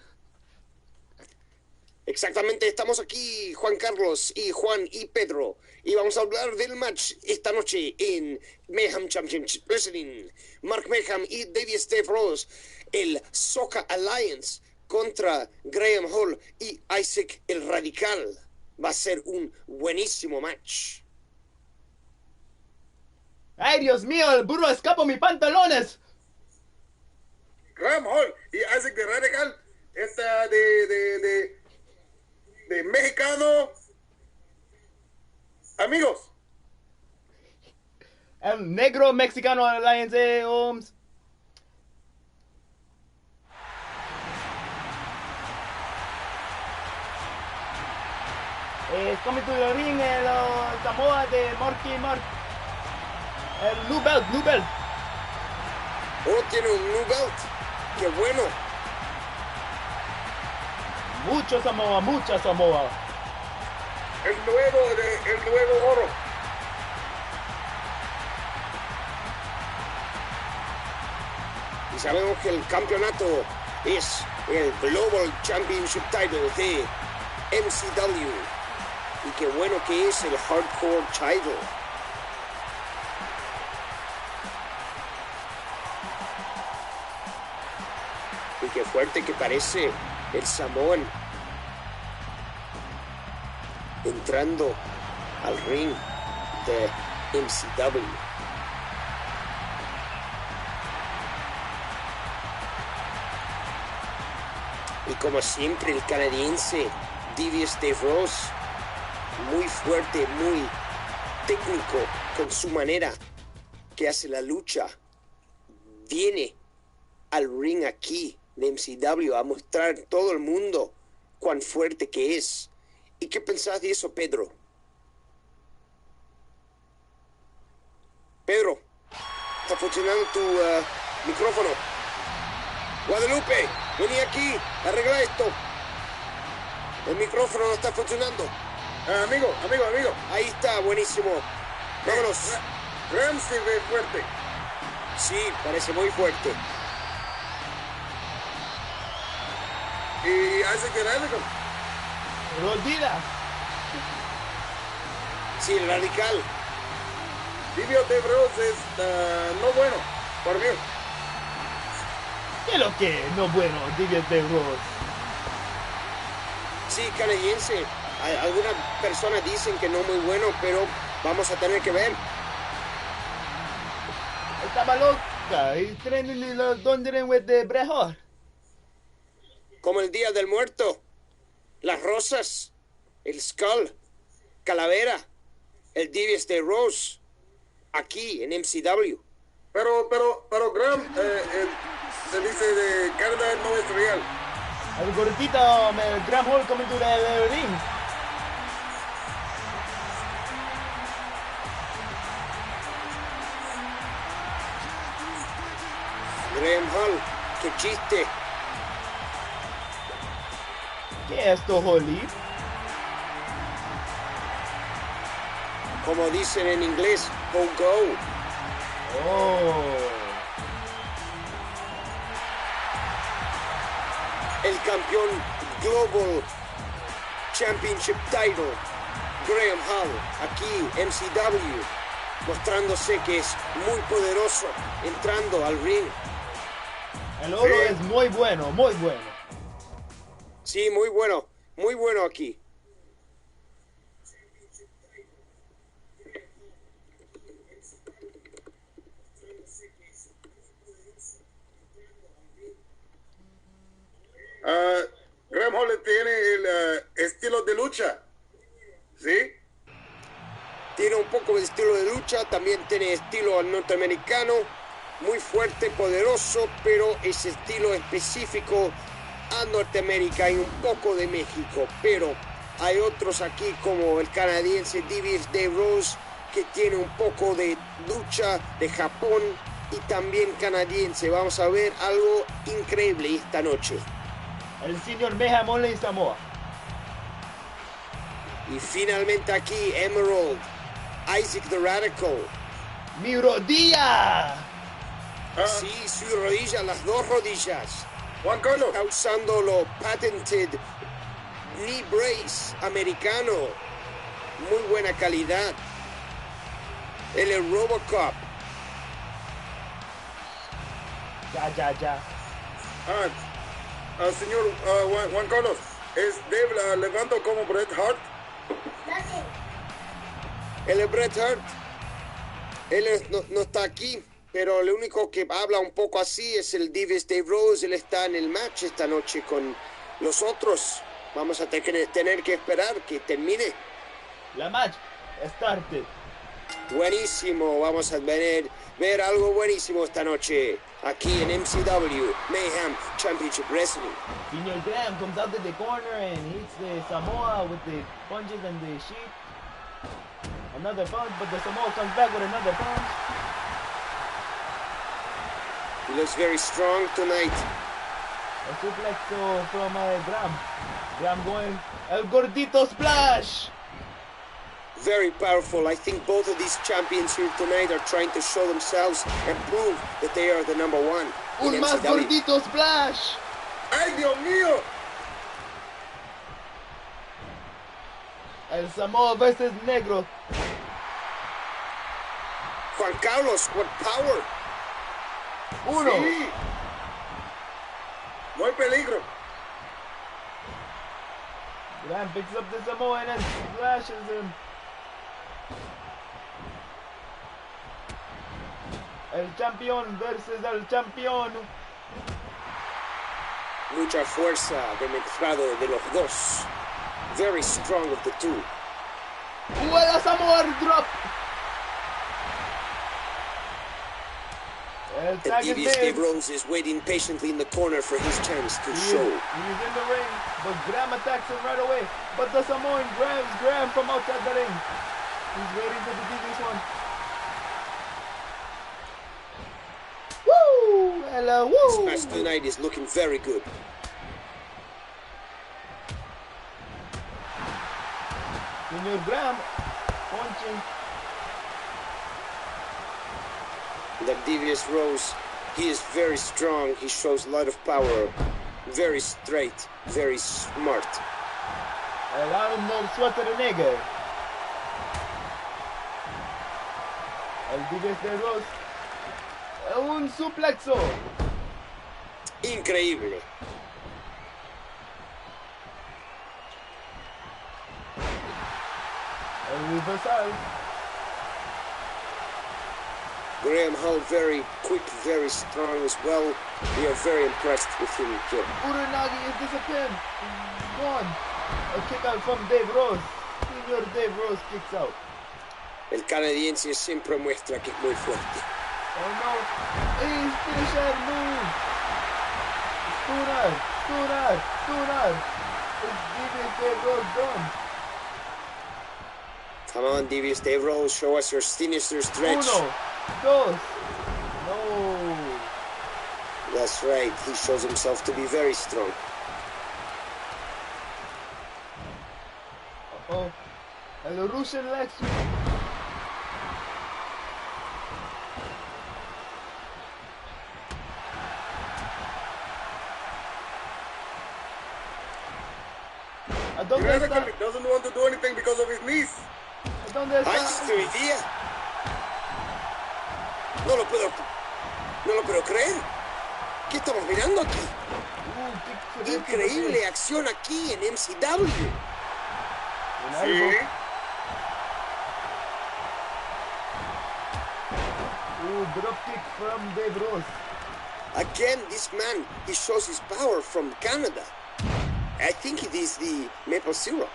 Exactamente, estamos aquí Juan Carlos y Juan y Pedro y vamos a hablar del match esta noche en Mayhem Championship Wrestling. Mark Mayhem y Dave Rose, el Soca Alliance contra Graham Hall y Isaac el Radical. Va a ser un buenísimo match. Ay, Dios mío, el burro escapó mis pantalones. Graham Hall y Isaac the Radical, esta de mexicano. Amigos, El negro mexicano alliance, Holmes. Coming to the ring, el Samoa de Marky Mark. El Blue Belt, Blue Belt. Oh, tiene un new belt. ¡Qué bueno! Mucho Samoa, mucha Samoa. el nuevo oro. Y sabemos que el campeonato es el Global Championship Title de MCW. Y qué bueno que es el Hardcore Title. Y qué fuerte que parece el Samoan entrando al ring de MCW. Y como siempre el canadiense DEVIOUS Dave Rose, muy fuerte, muy técnico con su manera que hace la lucha, viene al ring aquí de MCW a mostrar a todo el mundo cuán fuerte que es. ¿Y qué pensás de eso, Pedro? Pedro, está funcionando tu micrófono. Guadalupe, vení aquí, arregla esto. El micrófono no está funcionando. Amigo. Ahí está, buenísimo. Vámonos. Graham se ve fuerte. Sí, parece muy fuerte. Y Isaac the Radical. No olvida. Sí, el radical. DEVIOUS Dave Rose es no bueno, por mí. ¿Qué es lo que no bueno, DEVIOUS Dave Rose? Sí, canadiense. Algunas personas dicen que no muy bueno, pero vamos a tener que ver. Estaba loca. Y training los Dundering with the Bret Hart. Como el Día del Muerto, las rosas, el Skull, Calavera, el DEVIOUS Dave Rose, aquí en MCW. Pero Graham, se dice de Canadá no es real. El gordito, el Graham Hall coming to the ring. Graham Hall, qué chiste. ¿Qué es esto, Holly? Como dicen en inglés, go. Oh. El campeón Global Championship Title, Graham Hall, aquí MCW, mostrándose que es muy poderoso, entrando al ring. El oro es muy bueno, muy bueno. Sí, muy bueno aquí. Graham Hall tiene el estilo de lucha, ¿sí? Tiene un poco de estilo de lucha, también tiene estilo norteamericano, muy fuerte, poderoso, pero ese estilo específico a Norteamérica y un poco de México. Pero hay otros aquí como el canadiense DEVIOUS Dave Rose que tiene un poco de lucha de Japón y también canadiense. Vamos a ver algo increíble esta noche. El señor Mayhem Only Samoa. Y finalmente aquí Emerald, Isaac the Radical. ¡Mi rodilla! Sí, su rodilla, las dos rodillas. Juan Carlos. Está usando lo patented knee brace americano. Muy buena calidad. El Robocop. Ya. Señor Juan Carlos, ¿es Dave levantó como Bret Hart? El Bret Hart. Él no está aquí, pero el único que habla un poco así es el DEVIOUS Dave Rose. Él está en el match esta noche con los otros. Vamos a tener que esperar que termine. La match started. Buenísimo, vamos a ver algo buenísimo esta noche aquí en MCW Mayhem Championship Wrestling. Señor Graham comes out to the corner and hits the Samoa with the punches and the sheet. Another punch, but the Samoa comes back with another punch. He looks very strong tonight. A suplex from Graham. Graham going El Gordito Splash. Very powerful. I think both of these champions here tonight are trying to show themselves and prove that they are the number one. Un más Gordito Splash. ¡Ay, Dios mío! El Samoa versus Negro. Juan Carlos, what power. Uno. Sí. No hay peligro. Graham picks up the Samoa and then splashes him. El campeón versus el campeón. Mucha fuerza demostrado de los dos. Very strong of the two. ¡Buena Samoa drop! El The tag is DEVIOUS Dave made. Rose is waiting patiently in the corner for his chance to He show. is in the ring, but Graham attacks him right away. But the Samoan grabs Graham from outside the ring. He's waiting for the DEVIOUS one. Woo! Hello, woo! This match tonight is looking very good. Señor Graham punching. The DEVIOUS Rose, he is very strong. He shows a lot of power. Very straight, very smart. El Arnold Schwarzenegger. El DEVIOUS de Rose. Un suplexo. Increíble. El reversal. Graham Hall, very quick, very strong as well. We are very impressed with him here. Uranagi is disappeared. Gone. A kick out from Dave Rose. Señor Dave Rose kicks out. El canadiense siempre muestra que es muy fuerte. Oh no. He's finisher move. Stunner. It's DEVIOUS Dave Rose done. Come on, DEVIOUS Dave Rose, show us your sinister stretch. Uno, dos. No. That's right, he shows himself to be very strong. Uh-oh. El Russian leg sweep. ¿A dónde está? Radical doesn't want to do anything because of his knees. ¿A dónde está? ¡Ay, este día! No lo puedo creer. ¿Qué estamos mirando aquí? Qué excelente. Increíble acción aquí en MCW. Sí. Drop kick from Dave Rose. Again, this man, he shows his power from Canada. I think it is the maple syrup.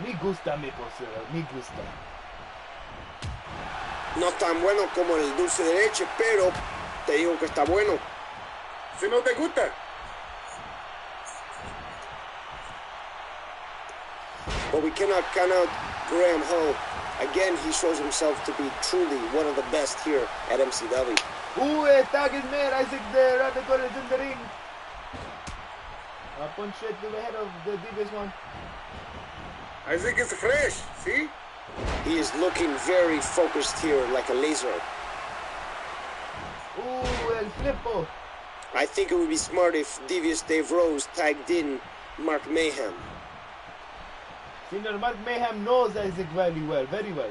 Me gusta maple syrup, me gusta. No tan bueno como el dulce de leche, pero te digo que está bueno. Si no te gusta. But we cannot count out Graham Hall Again, he shows himself to be truly one of the best here at MCW. Ooh, tag is made. Isaac the Radical is in the ring. Punch straight to the head of the Devious one. Isaac is fresh, see? He is looking very focused here, like a laser. Ooh, el flippo. I think it would be smart if Devious Dave Rose tagged in Mark Mayhem. Senior Mark Mayhem knows Isaac very well, very well.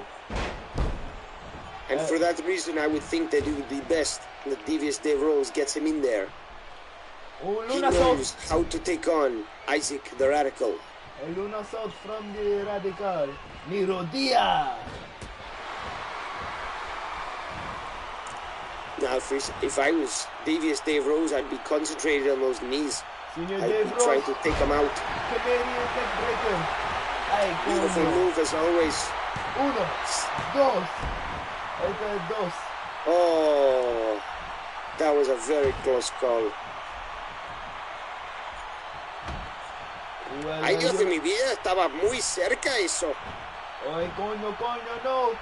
And for that reason, I would think that it would be best that Devious Dave Rose gets him in there. Ooh, He Luna knows South. how to take on Isaac the Radical. Luna South from the Radical. Miro Dia. Now, if I was Devious Dave Rose, I'd be concentrated on those knees. Senior I'd Dave be Rose. trying to take them out. Canadian neck breaker. Ay, Beautiful coño. move as always. Uno, dos. Este es dos. Oh, that was a very close call. Well, Ay, Dios de mi vida, estaba muy cerca eso. Ay, coño, no.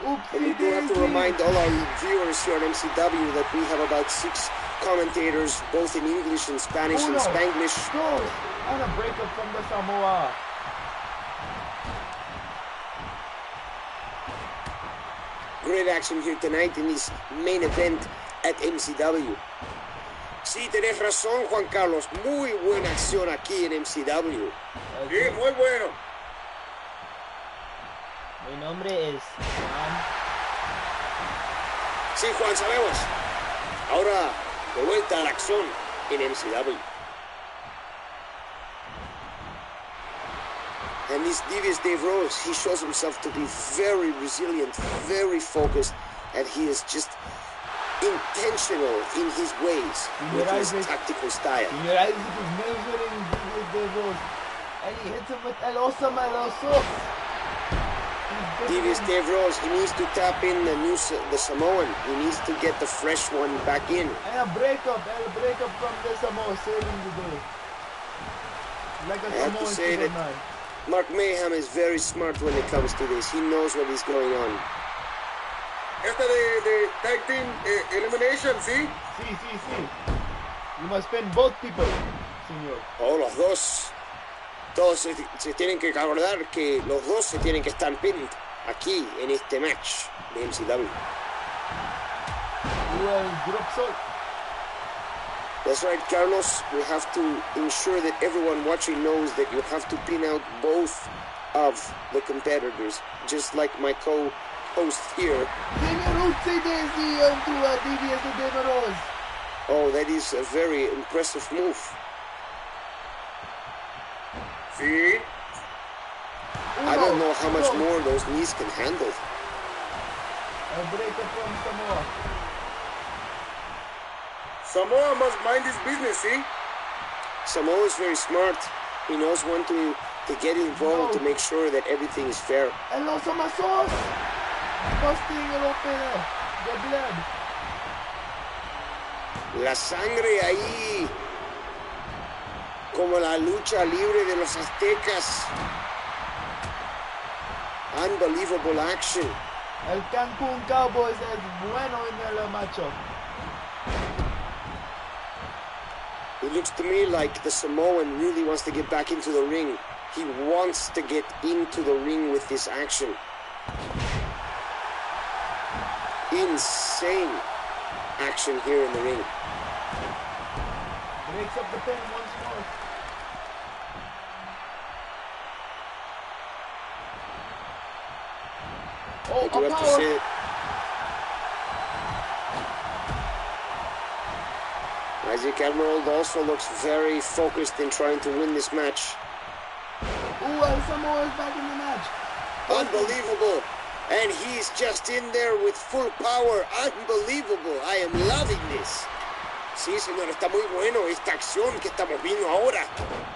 And we Oopsie do have to daisy. remind all our viewers here on MCW that we have about 6 commentators, both in English and Spanish and Uno, Spanglish. dos. And a breakup from the Samoa. Great action here tonight in this main event at MCW. Sí, tenés razón, Juan Carlos. Muy buena acción aquí en MCW. Sí, muy bueno. Mi nombre es Juan. Sí, Juan, sabemos. Ahora, de vuelta a la acción en MCW. And this Devious Dave Rose, he shows himself to be very resilient, very focused, and he is just intentional in his ways with his tactical style. Señor Isaac is measuring Dave Rose. And he hits him with el oso maloso. Devious Dave Rose, he needs to tap in the Samoan. He needs to get the fresh one back in. And a breakup from the Samoa, saving the day. Like a I have to Samoan say that Superman. Mark Mayhem is very smart when it comes to this. He knows what is going on. Esta de Tag Team Elimination, ¿sí? Sí. You must pin both people, señor. Oh, los dos. Todos se tienen que acordar que los dos se tienen que estar pinned aquí en este match de MCW. Well, drop salt. That's right, Carlos. We have to ensure that everyone watching knows that you have to pin out both of the competitors, just like my co-host here. Señor Oopsie Daisy onto a Devious Dave Rose. Oh, that is a very impressive move. Sí. I don't know how much more those knees can handle. A breakup from Samoa. Samoa must mind his business, ¿sí? Samoa is very smart. He knows when to get involved to make sure that everything is fair. El oso masos. Busting el opener. The blood. La sangre ahí, como la lucha libre de los aztecas. Unbelievable action. El Cancún Cowboys es bueno en el macho. It looks to me like the Samoan really wants to get back into the ring. He wants to get into the ring with this action. Insane action here in the ring. Breaks up the pin once more. Oh, I do a have to power. say that Isaac Emerald also looks very focused in trying to win this match. Ooh, El Samoa is back in the match. Unbelievable. And he's just in there with full power. Unbelievable. I am loving this. Sí, señor, está muy bueno esta acción que estamos viendo ahora.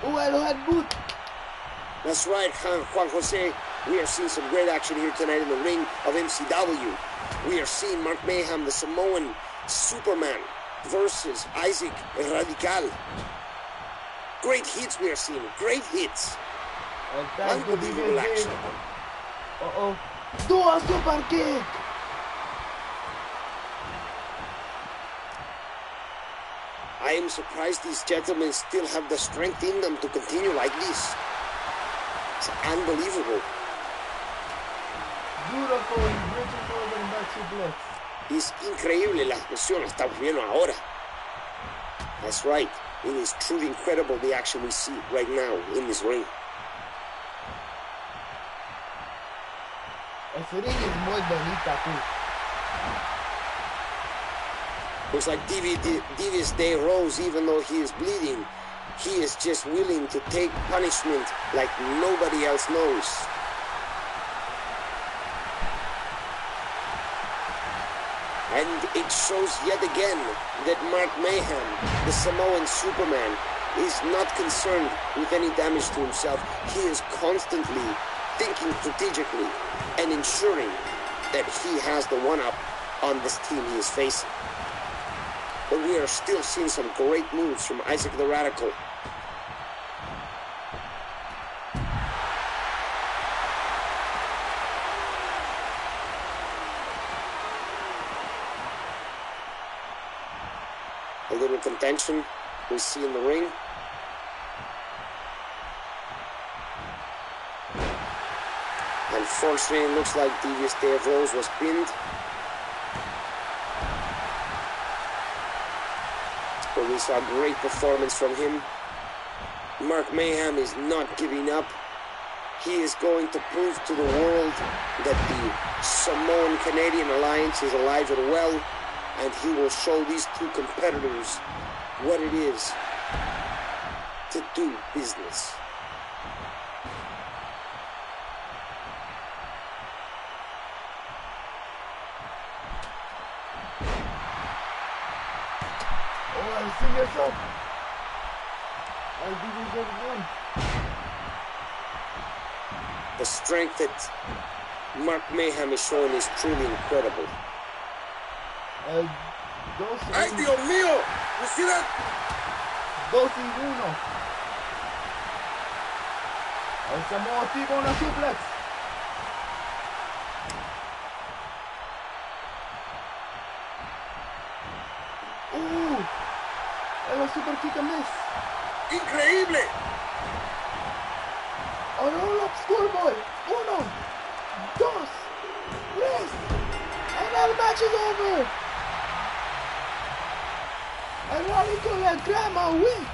Ooh, El headboot. That's right, Juan Jose. We are seeing some great action here tonight in the ring of MCW. We are seeing Mark Mayhem, the Samoan Superman, versus Isaac El Radical. Great hits we are seeing. Great hits. El tag to Unbelievable Devious action. Dave. Uh-oh. Do a super kick! I am surprised these gentlemen still have the strength in them to continue like this. It's unbelievable. Beautiful, bridging over and back suplex. Es increíble la expresión que estamos viendo ahora. That's right. It is truly incredible the action we see right now in this ring. Ese ring es muy bonita, too. Looks like Devious Dave Rose, even though he is bleeding, he is just willing to take punishment like nobody else knows. And it shows yet again that Mark Mayhem, the Samoan Superman, is not concerned with any damage to himself. He is constantly thinking strategically and ensuring that he has the one-up on this team he is facing. But we are still seeing some great moves from Isaac the Radical. A little contention we see in the ring. Unfortunately, it looks like Devious Dave Rose was pinned. But we saw a great performance from him. Mark Mayhem is not giving up. He is going to prove to the world that the Samoan-Canadian alliance is alive and well, and he will show these two competitors what it is to do business. See yourself. I'll The strength that Mark Mayhem is showing is truly incredible. Ay, Dios mío! You see that? 2-1. El Samoa activa una suplex. El super kick and miss. Increíble! A roll-up schoolboy. 1, 2, 3. And el match is over. El Radical and Grandma win.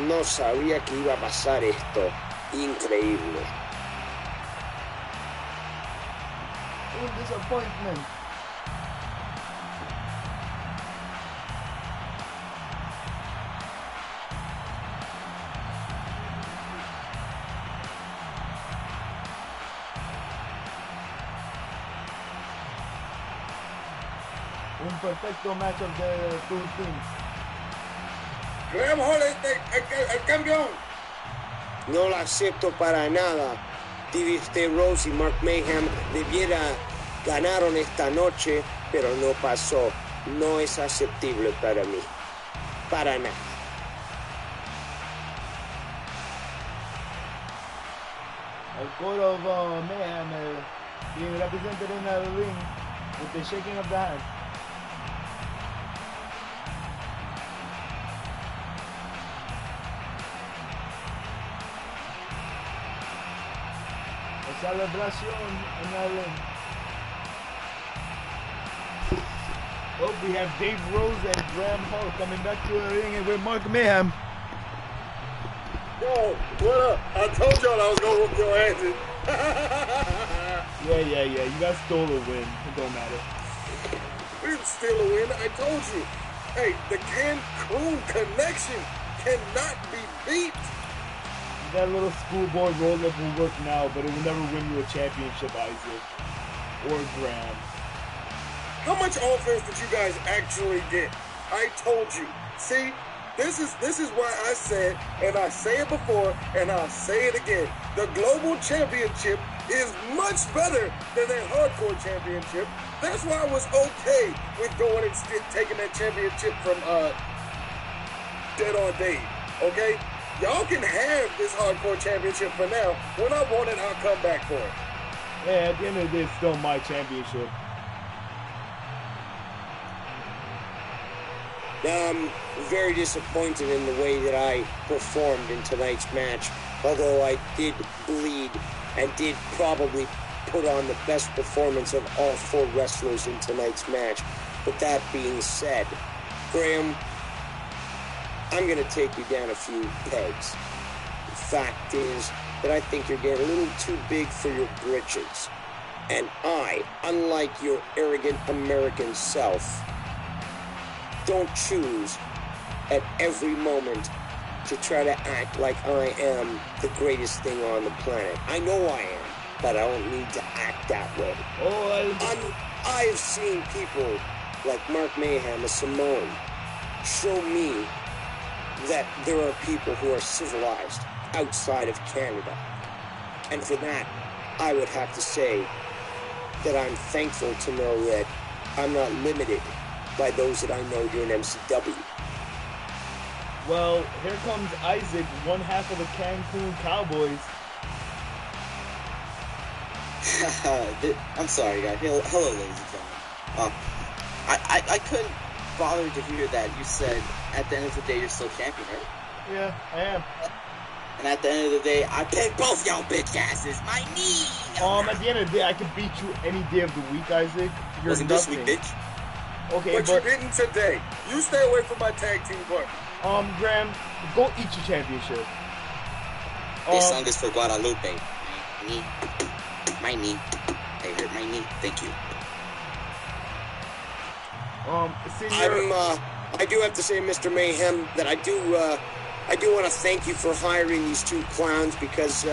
No sabía que iba a pasar esto. Increíble. Un disappointment. Un perfecto match of the two teams. Graham Hall es el campeón. No lo acepto para nada. Devious Dave Rose y Mark Mayhem ganaron esta noche, pero no pasó. No es aceptable para mí. Para nada. El court of Mayhem being represented in the ring with the shaking of the hand. Celebración en el ring. Oh, we have Dave Rose and Graham Hall coming back to the ring and with Mark Mayhem. Yo, what up? I told y'all I was gonna whoop your asses. Yeah. You guys stole a win. It don't matter. We didn't steal a win. I told you. Hey, the Cancun connection cannot be beat. That little schoolboy roll-up will work now, but it will never win you a championship, Isaac. Or Graham. How much offense did you guys actually get? I told you. See, this is why I said, and I say it before, and I'll say it again. The Global Championship is much better than that Hardcore Championship. That's why I was okay with going and taking that championship from Dead on Dave. Okay? Y'all can have this Hardcore Championship for now. When I want it, I'll come back for it. Yeah, at the end of the day, it's still my championship. Now, I'm very disappointed in the way that I performed in tonight's match, although I did bleed and did probably put on the best performance of all 4 wrestlers in tonight's match. But that being said, Graham, I'm going to take you down a few pegs. The fact is that I think you're getting a little too big for your britches. And I, unlike your arrogant American self, don't choose at every moment to try to act like I am the greatest thing on the planet. I know I am, but I don't need to act that way. I've seen people like Mark Mayhem, a Samoan, show me that there are people who are civilized outside of Canada. And for that, I would have to say that I'm thankful to know that I'm not limited by those that I know here in MCW. Well, here comes Isaac, one half of the Cancun Cowboys. I'm sorry, guys. Hello, ladies and gentlemen. I couldn't bother to hear that you said at the end of the day you're still champion, right? Yeah, I am. And at the end of the day, I pinned both y'all bitch asses. My knee. At the end of the day, I could beat you any day of the week, Isaac. You're Wasn't nothing. this week, bitch? Okay, But you didn't today. You stay away from my tag team partner. Graham, go eat your championship. This song is for Guadalupe. My knee. I hurt my knee. Thank you. Senor... I do have to say, Mr. Mayhem, that I do want to thank you for hiring these 2 clowns, because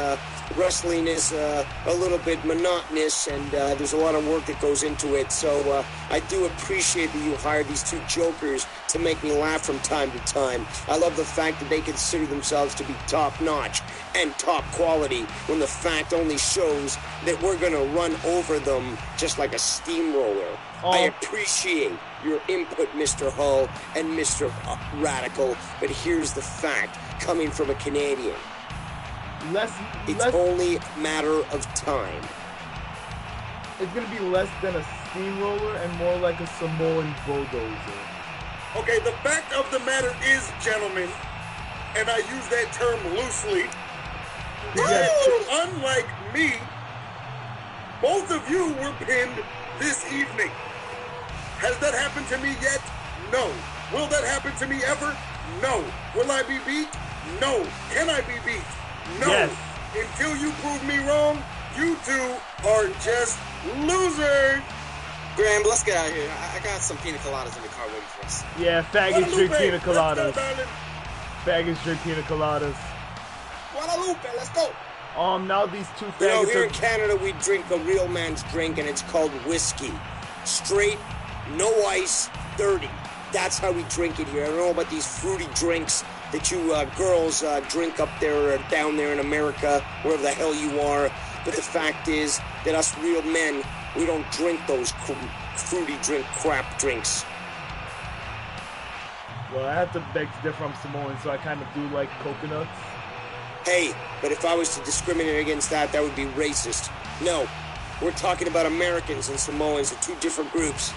wrestling is a little bit monotonous, and there's a lot of work that goes into it. So I do appreciate that you hired these 2 jokers to make me laugh from time to time. I love the fact that they consider themselves to be top-notch and top quality, when the fact only shows that we're going to run over them just like a steamroller. I appreciate your input, Mr. Hull and Mr. Radical, but here's the fact, coming from a Canadian. It's only a matter of time. It's going to be less than a steamroller and more like a Samoan bulldozer. Okay, the fact of the matter is, gentlemen, and I use that term loosely, that unlike me, both of you were pinned this evening. Has that happened to me yet? No. Will that happen to me ever? No. Will I be beat? No. Can I be beat? No. Yes. Until you prove me wrong, you 2 are just losers. Graham, let's get out of here. I got some pina coladas in the car waiting for us. Yeah, faggots drink pina Let's go, coladas. darling. Faggots drink pina coladas. Guadalupe, let's go. Now these 2 You know, faggots here are... in Canada, we drink a real man's drink, and it's called whiskey. Straight, no ice, dirty. That's how we drink it here. I don't know about these fruity drinks that you girls drink up there or down there in America, wherever the hell you are. But the fact is that us real men, we don't drink those fruity crap drinks. Well, I have to beg to differ. I'm Samoan, so I kind of do like coconuts. Hey, but if I was to discriminate against that, that would be racist. No, we're talking about Americans and Samoans are 2 different groups.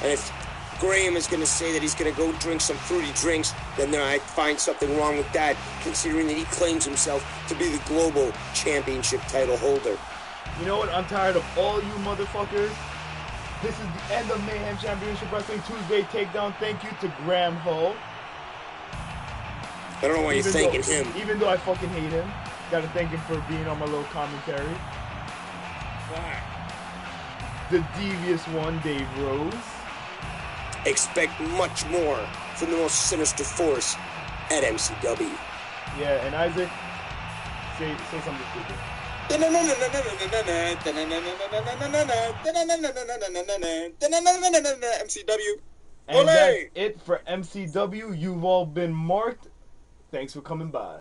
And if Graham is going to say that he's going to go drink some fruity drinks, then I find something wrong with that, considering that he claims himself to be the global championship title holder. You know what? I'm tired of all you motherfuckers. This is the end of Mayhem Championship Wrestling Tuesday Takedown. Thank you to Graham Hull. I don't know why you're thanking him. Even though I fucking hate him. Gotta thank him for being on my little commentary. The devious one, Dave Rose. Expect much more from the most sinister force at MCW. Yeah, and Isaac, say something stupid. MCW. And that's it for MCW. You've all been marked. Thanks for coming by.